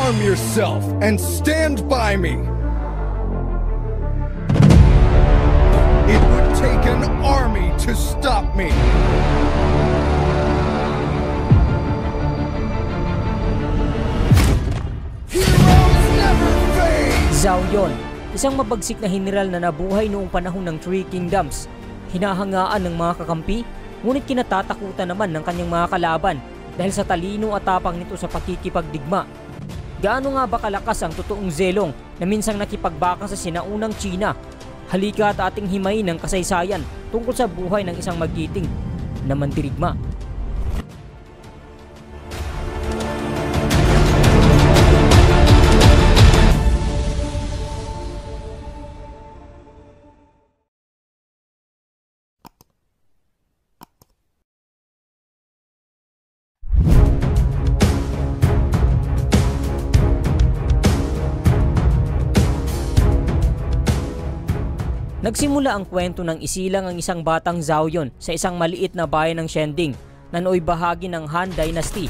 arm yourself and stand by me. It would take an army to stop me. Heroes never fade! Zhao Yun, isang mabagsik na general na nabuhay noong panahon ng Three Kingdoms. Hinahangaan ng mga kakampi, ngunit kinatatakutan naman ng kanyang mga kalaban dahil sa talino at tapang nito sa pakikipagdigma. Gaano nga ba kalakas ang totoong Zelong na minsang nakipagbaka sa sinaunang China? Halika at ating himayin ng kasaysayan tungkol sa buhay ng isang magiting na mandirigma. Nagsimula ang kwento ng isilang ang isang batang Zhao Yun sa isang maliit na bayan ng Shending na nooy bahagi ng Han Dynasty,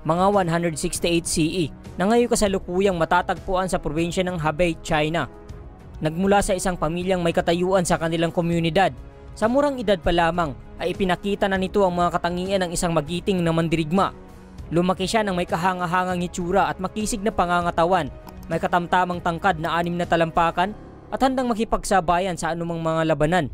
mga 168 CE, na ngayon kasalukuyang matatagpuan sa probinsya ng Hebei, China. Nagmula sa isang pamilyang may katayuan sa kanilang komunidad, sa murang edad pa lamang ay ipinakita na nito ang mga katangian ng isang magiting na mandirigma. Lumaki siya ng may kahangahangang hitsura at makisig na pangangatawan, may katamtamang tangkad na 6 na talampakan, at handang makipagsabayan sa anumang mga labanan.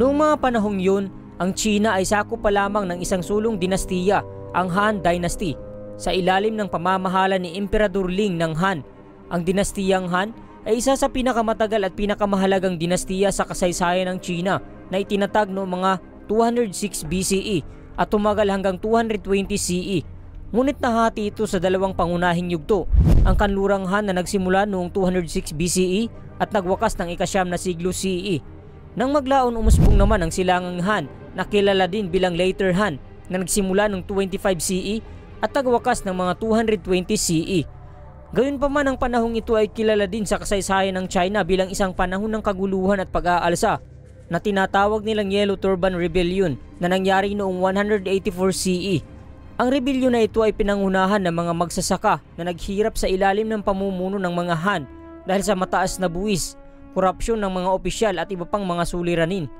Noong mga panahong yun, ang China ay sakop pa lamang ng isang sulong dinastiya, ang Han Dynasty, sa ilalim ng pamamahala ni Emperador Ling ng Han. Ang dinastiyang Han ay isa sa pinakamatagal at pinakamahalagang dinastiya sa kasaysayan ng China na itinatag noong mga 206 BCE at tumagal hanggang 220 CE. Ngunit nahati ito sa dalawang pangunahing yugto, ang kanlurang Han na nagsimula noong 206 BCE at nagwakas ng ika-9 na siglo CE. Nang maglaon umusbong naman ang silangang Han na kilala din bilang Later Han na nagsimula noong 25 CE at nagwakas ng mga 220 CE. Gayunpaman ang panahong ito ay kilala din sa kasaysayan ng China bilang isang panahon ng kaguluhan at pag-aalsa na tinatawag nilang Yellow Turban Rebellion na nangyari noong 184 CE. Ang rebellion na ito ay pinangunahan ng mga magsasaka na naghirap sa ilalim ng pamumuno ng mga Han dahil sa mataas na buwis, korupsyon ng mga opisyal at iba pang mga suliranin.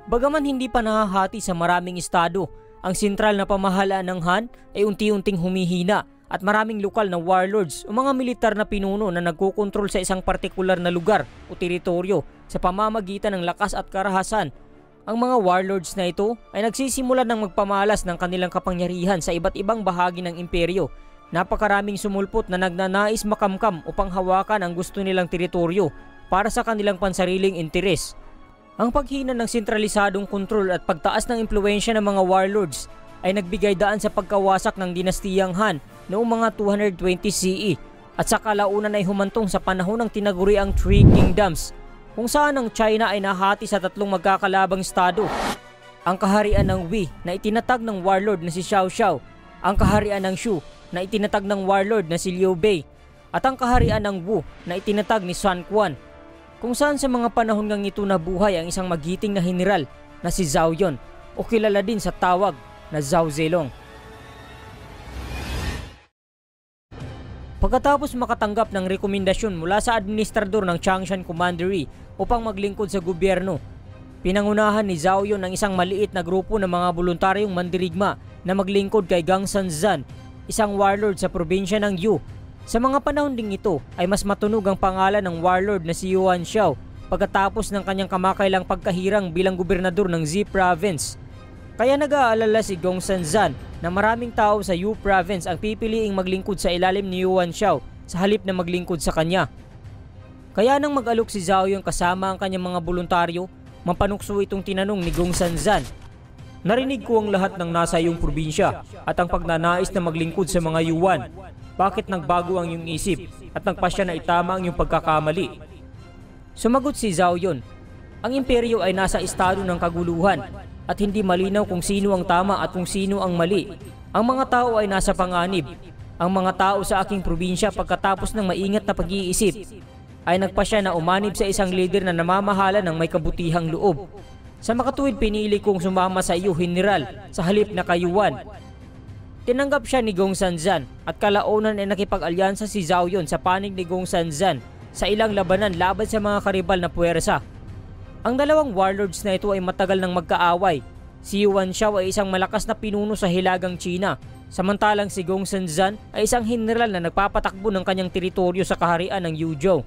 Bagaman hindi pa nahahati sa maraming estado, ang sentral na pamahalaan ng Han ay unti-unting humihina at maraming lokal na warlords o mga militar na pinuno na nagkokontrol sa isang partikular na lugar o teritoryo sa pamamagitan ng lakas at karahasan. Ang mga warlords na ito ay nagsisimula ng magpamalas ng kanilang kapangyarihan sa iba't ibang bahagi ng imperyo. Napakaraming sumulpot na nagnanais makamkam upang hawakan ang gusto nilang teritoryo para sa kanilang pansariling interes. Ang paghina ng sentralisadong kontrol at pagtaas ng impluwensya ng mga warlords ay nagbigay daan sa pagkawasak ng dinastiyang Han noong mga 220 CE at sa kalaunan ay humantong sa panahon ng tinaguriang Three Kingdoms, kung saan ang China ay nahati sa 3 magkakalabang estado. Ang kaharian ng Wei na itinatag ng warlord na si Xiao Xiao, ang kaharian ng Shu na itinatag ng warlord na si Liu Bei, at ang kaharian ng Wu na itinatag ni Sun Quan, kung saan sa mga panahon ngang ito nabuhay ang isang magiting na general na si Zhao Yun o kilala din sa tawag na Zhao Zelong. Pagkatapos makatanggap ng rekomendasyon mula sa administrador ng Changshan Commandery upang maglingkod sa gobyerno, pinangunahan ni Zhao Yun ang isang maliit na grupo ng mga voluntaryong mandirigma na maglingkod kay Gang Sanzan, isang warlord sa probinsya ng Yu. Sa mga panahon ding ito ay mas matunog ang pangalan ng warlord na si Yuan Xiao pagkatapos ng kanyang kamakailang pagkahirang bilang gobernador ng Z Province. Kaya nag-aalala si Gong Sanzan na maraming tao sa Yu Province ang pipiliing maglingkod sa ilalim ni Yuan Xiao sa halip na maglingkod sa kanya. Kaya nang mag-alok si Zhao Yun kasama ang kanyang mga voluntaryo, mapanukso itong tinanong ni Gong Sanzan, "Narinig ko ang lahat ng nasa iyong probinsya at ang pagnanais na maglingkod sa mga Yuan. Bakit nagbago ang iyong isip at nagpasya na itama ang iyong pagkakamali?" Sumagot si Zhao Yun, "Ang imperyo ay nasa estado ng kaguluhan at hindi malinaw kung sino ang tama at kung sino ang mali. Ang mga tao ay nasa panganib. Ang mga tao sa aking probinsya pagkatapos ng maingat na pag-iisip ay nagpasya na umanib sa isang leader na namamahala ng may kabutihang loob. Sa makatuwid pinili kong sumama sa iyo, General, sa halip na kayuan." Tinanggap siya ni Gong Sanzan at kalaunan ay nakipag-alyansa si Zhao Yun sa panig ni Gong Sanzan sa ilang labanan laban sa mga karibal na puwersa. Ang dalawang warlords na ito ay matagal nang magkaaway. Si Yuan Shao ay isang malakas na pinuno sa Hilagang China, samantalang si Gong Sanzan ay isang general na nagpapatakbo ng kanyang teritoryo sa kaharian ng Yuzhou.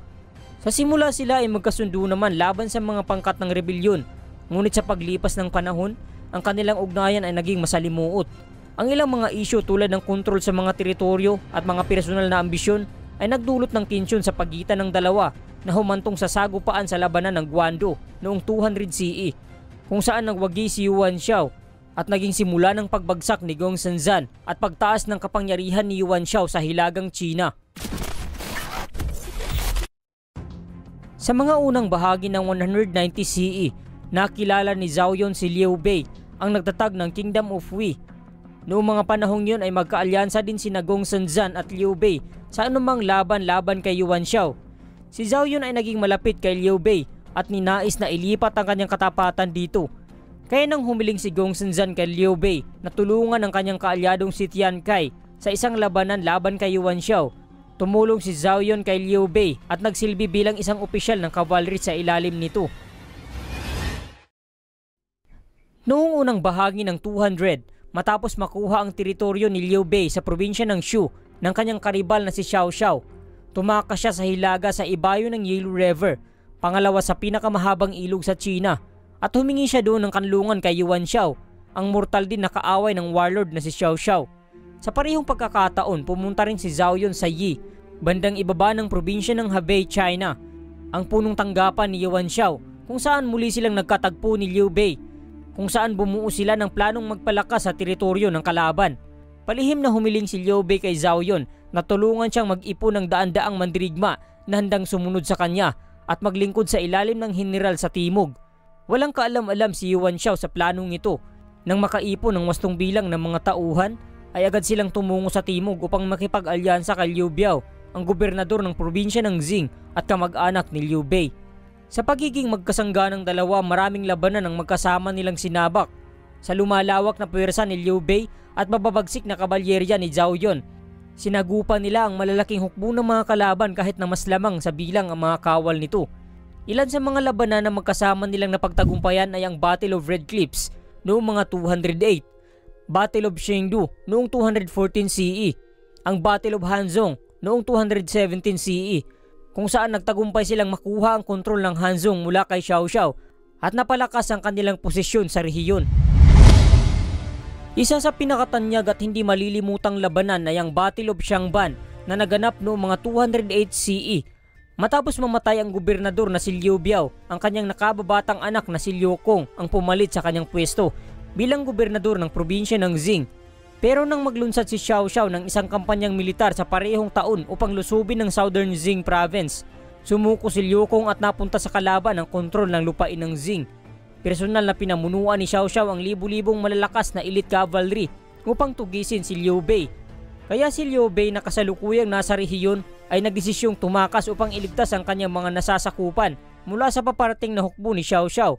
Sa simula sila ay magkasundo naman laban sa mga pangkat ng rebelyon, ngunit sa paglipas ng panahon, ang kanilang ugnayan ay naging masalimuot. Ang ilang mga isyu tulad ng kontrol sa mga teritoryo at mga personal na ambisyon ay nagdulot ng tensyon sa pagitan ng dalawa na humantong sa sagupaan sa labanan ng Guando noong 200 CE, kung saan nagwagi si Yuan Shao at naging simula ng pagbagsak ni Gong Sanzan at pagtaas ng kapangyarihan ni Yuan Shao sa Hilagang China. Sa mga unang bahagi ng 190 CE, nakilala ni Zhao Yun si Liu Bei, ang nagtatag ng Kingdom of Wei. Noong mga panahong yun ay magkaalyansa din sina Gong Sanzan at Liu Bei sa anumang laban kay Yuan Shao. Si Zhao Yun ay naging malapit kay Liu Bei at ninais na ilipat ang kanyang katapatan dito. Kaya nang humiling si Gong Sanzan kay Liu Bei na tulungan ang kanyang kaalyadong si Tian Kai sa isang labanan laban kay Yuan Shao, tumulong si Zhao Yun kay Liu Bei at nagsilbi bilang isang opisyal ng cavalry sa ilalim nito. Noong unang bahagi ng 200, matapos makuha ang teritoryo ni Liu Bei sa probinsya ng Shu ng kanyang karibal na si Xiao Xiao, tumakas siya sa hilaga sa ibayo ng Yilu River, pangalawa sa pinakamahabang ilog sa China, at humingi siya doon ng kanlungan kay Yuan Shao, ang mortal din na kaaway ng warlord na si Xiao Xiao. Sa parehong pagkakataon, pumunta rin si Zhao Yun sa Yi, bandang ibaba ng probinsya ng Hebei, China, ang punong tanggapan ni Yuan Shao, kung saan muli silang nagkatagpo ni Liu Bei, kung saan bumuo sila ng planong magpalakas sa teritoryo ng kalaban. Palihim na humiling si Liu Bei kay Zhao Yun na tulungan siyang mag-ipon ng daan-daang mandirigma na handang sumunod sa kanya at maglingkod sa ilalim ng general sa timog. Walang kaalam-alam si Yuan Shao sa planong ito. Nang makaipon ng wastong bilang ng mga tauhan, ay agad silang tumungo sa timog upang makipag-alyansa kay Liu Biao, ang gobernador ng probinsya ng Jing at kamag-anak ni Liu Bei. Sa pagiging magkasangga ng dalawa, maraming labanan ang magkasama nilang sinabak. Sa lumalawak na puwersa ni Liu Bei at mababagsik na kabalyerya ni Zhao Yun, sinagupa nila ang malalaking hukbo ng mga kalaban kahit na mas lamang sa bilang ang mga kawal nito. Ilan sa mga labanan na magkasama nilang napagtagumpayan ay ang Battle of Red Cliffs noong mga 208, Battle of Chengdu noong 214 CE, ang Battle of Hanzhong noong 217 CE, kung saan nagtagumpay silang makuha ang kontrol ng Hanzhong mula kay Xiao Xiao at napalakas ang kanilang posisyon sa rehiyon. Isa sa pinakatanyag at hindi malilimutang labanan ay ang Battle of Xiangban na naganap noong mga 208 CE. Matapos mamatay ang gobernador na si Liu Biao, ang kanyang nakababatang anak na si Liu Kong ang pumalit sa kanyang pwesto bilang gobernador ng probinsya ng Jing. Pero nang maglunsad si Xiao Xiao ng isang kampanyang militar sa parehong taon upang lusubin ng Southern Jing province, sumuko si Liu Kong at napunta sa kalaban ang kontrol ng lupain ng Jing. Personal na pinamunuan ni Xiao Xiao ang libu-libong malalakas na elite cavalry upang tugisin si Liu Bei. Kaya si Liu Bei na kasalukuyang nasa rehiyon ay nagdesisyong tumakas upang iligtas ang kanyang mga nasasakupan mula sa paparating na hukbo ni Xiao Xiao.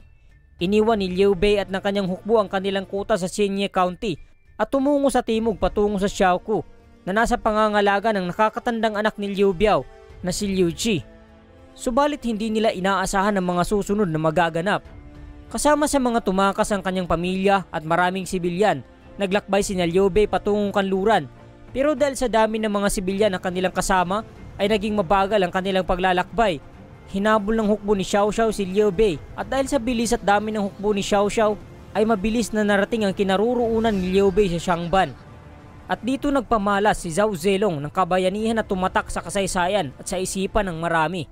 Iniwan ni Liu Bei at ng kanyang hukbo ang kanilang kuta sa Xinye County at tumungo sa timog patungo sa Xiaoku na nasa pangangalaga ng nakakatandang anak ni Liu Biao na si Liu Qi. Subalit hindi nila inaasahan ang mga susunod na magaganap. Kasama sa mga tumakas ang kanyang pamilya at maraming sibilyan, naglakbay si Liu Bei patungong kanluran. Pero dahil sa dami ng mga sibilyan na kanilang kasama ay naging mabagal ang kanilang paglalakbay. Hinabol ng hukbo ni Xiao Xiao si Liu Bei at dahil sa bilis at dami ng hukbo ni Xiao Xiao ay mabilis na narating ang kinaroroonan ni Liu Bei sa Xiangban. At dito nagpamalas si Zhao Zelong ng kabayanihan na tumatak sa kasaysayan at sa isipan ng marami.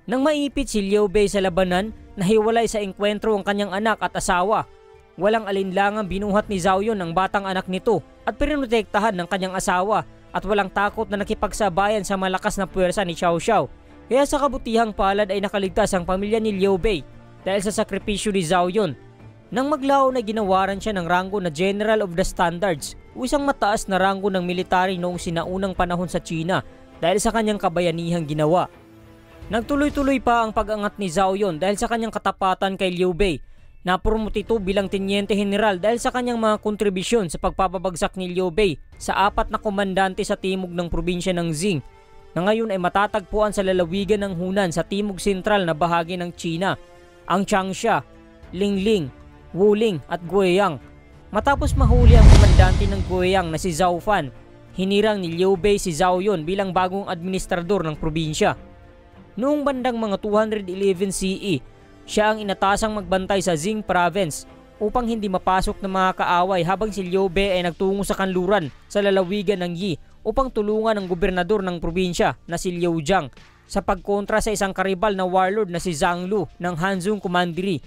Nang maipit si Liu Bei sa labanan, nahiwalay sa engkwentro ang kanyang anak at asawa. Walang alinlangang binuhat ni Zhao Yun ang batang anak nito at pinotektahan ng kanyang asawa at walang takot na nakipagsabayan sa malakas na puwersa ni Xiao Xiao. Kaya sa kabutihang palad ay nakaligtas ang pamilya ni Liu Bei dahil sa sakripisyo ni Zhao Yun. Nang maglaho na ginawaran siya ng ranggo na General of the Standards o isang mataas na ranggo ng military noong sinaunang panahon sa China dahil sa kanyang kabayanihang ginawa. Nagtuloy-tuloy pa ang pag-angat ni Zhao Yun dahil sa kanyang katapatan kay Liu Bei. Napromote ito bilang Tenyente General dahil sa kanyang mga kontribusyon sa pagpapabagsak ni Liu Bei sa 4 na komandante sa timog ng probinsya ng Jing na ngayon ay matatagpuan sa lalawigan ng Hunan sa timog sentral na bahagi ng China, ang Changsha, Lingling, Wuling at Guiyang. Matapos mahuli ang komandante ng Guiyang na si Zhao Fan, hinirang ni Liu Bei si Zhao Yun bilang bagong administrador ng probinsya. Noong bandang mga 211 CE, siya ang inatasang magbantay sa Jing province upang hindi mapasok ng mga kaaway habang si Liu Bei ay nagtungo sa kanluran sa lalawigan ng Yi upang tulungan ang gobernador ng probinsya na si Liu Jiang sa pagkontra sa isang karibal na warlord na si Zhang Lu ng Hanzhong Commandery.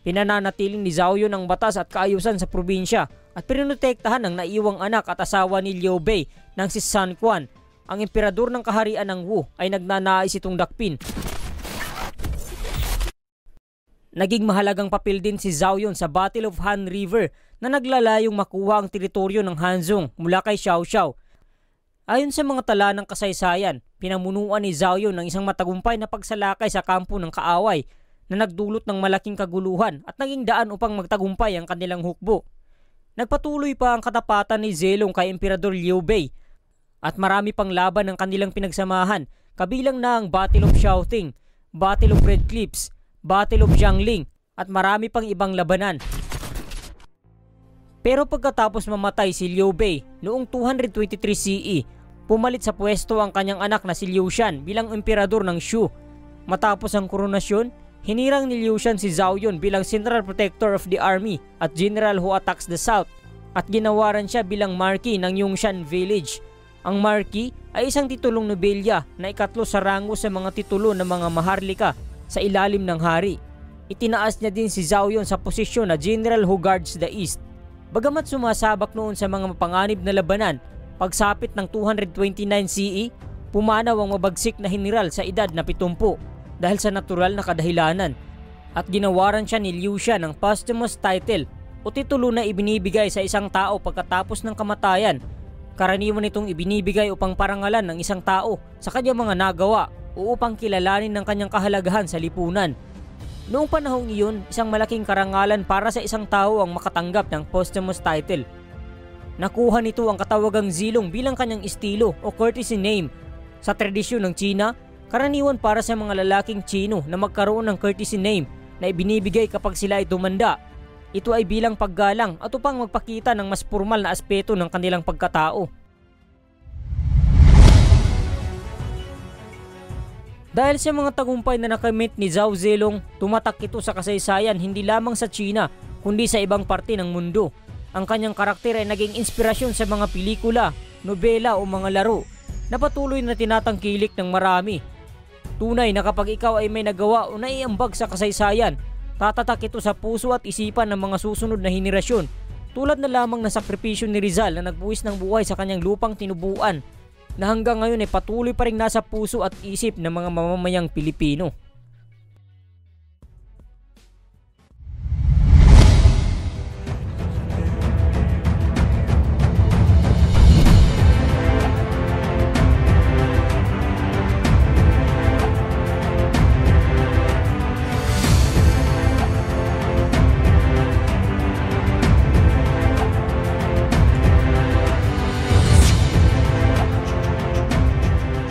Pinananatiling ni Zhao Yun ang batas at kaayusan sa probinsya at pinotektahan ng naiwang anak at asawa ni Liu Bei nang si Sun Quan, ang emperador ng kaharian ng Wu, ay nagnanais itong dakpin. Naging mahalagang papel din si Zhao Yun sa Battle of Han River na naglalayong makuha ang teritoryo ng Hanzhong mula kay Xiao Xiao. Ayon sa mga tala ng kasaysayan, pinamunuan ni Zhao Yun ng isang matagumpay na pagsalakay sa kampo ng kaaway na nagdulot ng malaking kaguluhan at naging daan upang magtagumpay ang kanilang hukbo. Nagpatuloy pa ang katapatan ni Zelong kay Emperador Liu Bei at marami pang laban ang kanilang pinagsamahan, kabilang na ang Battle of Xiaoting, Battle of Red Cliffs, Battle of Jiangling at marami pang ibang labanan. Pero pagkatapos mamatay si Liu Bei noong 223 CE, pumalit sa pwesto ang kanyang anak na si Liu Shan bilang emperador ng Shu. Matapos ang koronasyon, hinirang ni Liu Shan si Zhao Yun bilang Central Protector of the Army at General who attacks the South at ginawaran siya bilang Marquis ng Yongxan Village. Ang Marquis ay isang titulong nobelya na ikatlo sa rango sa mga titulo ng mga maharlika sa ilalim ng hari. Itinaas niya din si Zhao Yun sa posisyon na General who guards the East. Bagamat sumasabak noon sa mga mapanganib na labanan, pagsapit ng 229 CE, pumanaw ang mabagsik na general sa edad na 70 dahil sa natural na kadahilanan at ginawaran siya ni Liu Shan ng posthumous title o titulo na ibinibigay sa isang tao pagkatapos ng kamatayan. Karaniwan itong ibinibigay upang parangalan ng isang tao sa kanyang mga nagawa o upang kilalanin ng kanyang kahalagahan sa lipunan. Noong panahong iyon, isang malaking karangalan para sa isang tao ang makatanggap ng posthumous title. Nakuha nito ang katawagang Zilong bilang kanyang estilo o courtesy name. Sa tradisyon ng China, karaniwan para sa mga lalaking Chino na magkaroon ng courtesy name na ibinibigay kapag sila ay tumanda. Ito ay bilang paggalang at upang magpakita ng mas formal na aspeto ng kanilang pagkatao. Dahil sa mga tagumpay na nakamit ni Zhao Zelong, tumatak ito sa kasaysayan hindi lamang sa China kundi sa ibang parte ng mundo. Ang kanyang karakter ay naging inspirasyon sa mga pelikula, nobela o mga laro na patuloy na tinatangkilik ng marami. Tunay na kapag ikaw ay may nagawa o naiambag sa kasaysayan, tatatak ito sa puso at isipan ng mga susunod na henerasyon, tulad na lamang ng sakripisyo ni Rizal na nagbuwis ng buhay sa kanyang lupang tinubuan na hanggang ngayon ay patuloy pa rin nasa puso at isip ng mga mamamayang Pilipino.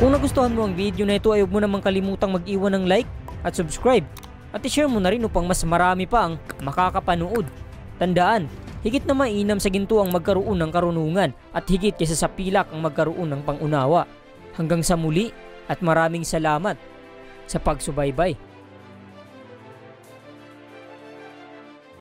Kung nagustuhan mo ang video na ito ay huwag mo namang kalimutang mag-iwan ng like at subscribe at i-share mo na rin upang mas marami pa ang makakapanood. Tandaan, higit na mainam sa ginto ang magkaroon ng karunungan at higit kaysa sa pilak ang magkaroon ng pangunawa. Hanggang sa muli at maraming salamat sa pagsubaybay.